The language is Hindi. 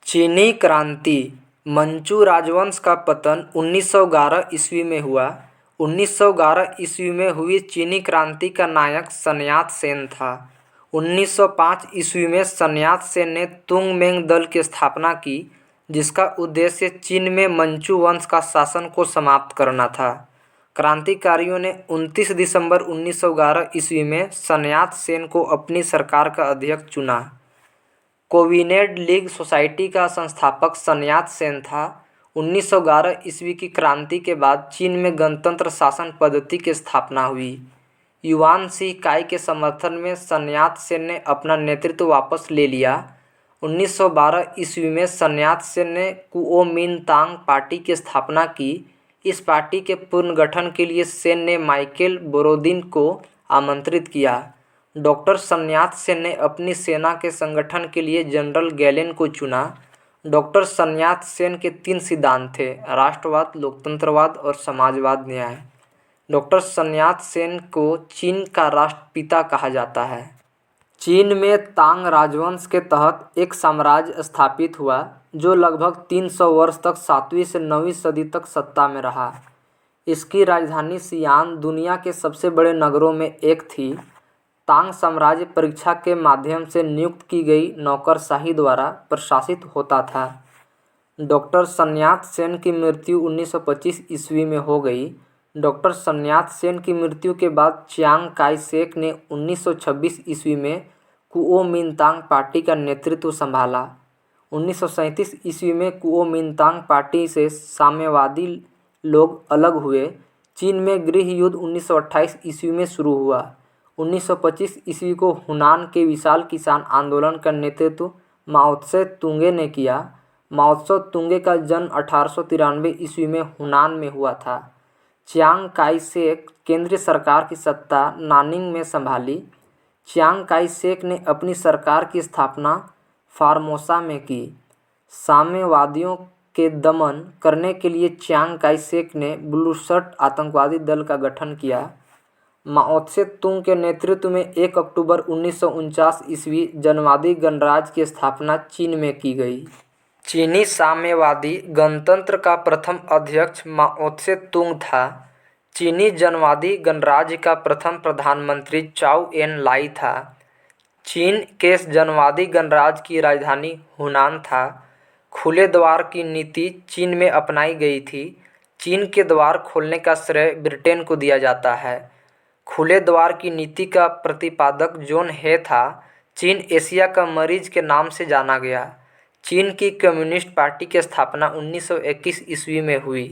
चीनी क्रांति। मंचू राजवंश का पतन 1911 ईस्वी में हुआ। 1911 ईस्वी में हुई चीनी क्रांति का नायक सन यात सेन था। 1905 ईस्वी में सन यात सेन ने तुंगमेंग दल की स्थापना की, जिसका उद्देश्य चीन में मंचू वंश का शासन को समाप्त करना था। क्रांतिकारियों ने 29 दिसंबर 1911 ईस्वी में सन यात सेन को अपनी सरकार का अध्यक्ष चुना। कोविनेड लीग सोसाइटी का संस्थापक सन यात सेन था। 1911 ईस्वी की क्रांति के बाद चीन में गणतंत्र शासन पद्धति की स्थापना हुई। युआन शी काई के समर्थन में सन यात सेन ने अपना नेतृत्व वापस ले लिया। 1912 ईस्वी में सन यात सेन ने कुओमिंतांग पार्टी की स्थापना की। इस पार्टी के पुनर्गठन के लिए सेन ने माइकेल बोरोदिन को आमंत्रित किया। डॉक्टर सन यात सेन ने अपनी सेना के संगठन के लिए जनरल गैलेन को चुना। डॉक्टर सन यात सेन के 3 सिद्धांत थे: राष्ट्रवाद, लोकतंत्रवाद और समाजवाद न्याय। डॉक्टर सन यात सेन को चीन का राष्ट्रपिता कहा जाता है। चीन में तांग राजवंश के तहत एक साम्राज्य स्थापित हुआ, जो लगभग 300 वर्ष तक 7वीं से 9वीं सदी तक सत्ता में रहा। इसकी राजधानी सियान दुनिया के सबसे बड़े नगरों में एक थी। तांग साम्राज्य परीक्षा के माध्यम से नियुक्त की गई नौकरशाही द्वारा प्रशासित होता था। डॉक्टर सन यात सेन की मृत्यु 1925 ईस्वी में हो गई। डॉक्टर सन यात सेन की मृत्यु के बाद चियांग काई शेक ने 1926 ईस्वी में कुओमिंतांग पार्टी का नेतृत्व संभाला। 1937 ईस्वी में कुओमिंतांग पार्टी से साम्यवादी लोग अलग हुए। चीन में गृह युद्ध 1928 ईस्वी में शुरू हुआ। 1925 ईस्वी को हुनान के विशाल किसान आंदोलन का नेतृत्व माओ त्से तुंगे ने किया। माओ त्से तुंगे का जन्म 1893 ईस्वी में हुनान में हुआ था। चियांग काई शेक केंद्रीय सरकार की सत्ता नानिंग में संभाली। चियांग काई शेक ने अपनी सरकार की स्थापना फार्मोसा में की। साम्यवादियों के दमन करने के लिए चियांग काई शेक ने ब्लू शर्ट आतंकवादी दल का गठन किया। माओ त्से तुंग के नेतृत्व में 1 अक्टूबर 1949 ईस्वी जनवादी गणराज्य की स्थापना चीन में की गई। चीनी साम्यवादी गणतंत्र का प्रथम अध्यक्ष माओ त्से तुंग था। चीनी जनवादी गणराज्य का प्रथम प्रधानमंत्री चाउ एन लाई था। चीन के जनवादी गणराज्य की राजधानी हुनान था। खुले द्वार की नीति चीन में अपनाई गई थी। चीन के द्वार खोलने का श्रेय ब्रिटेन को दिया जाता है। खुले द्वार की नीति का प्रतिपादक जोन हे था। चीन एशिया का मरीज के नाम से जाना गया। चीन की कम्युनिस्ट पार्टी की स्थापना 1921 ईस्वी में हुई।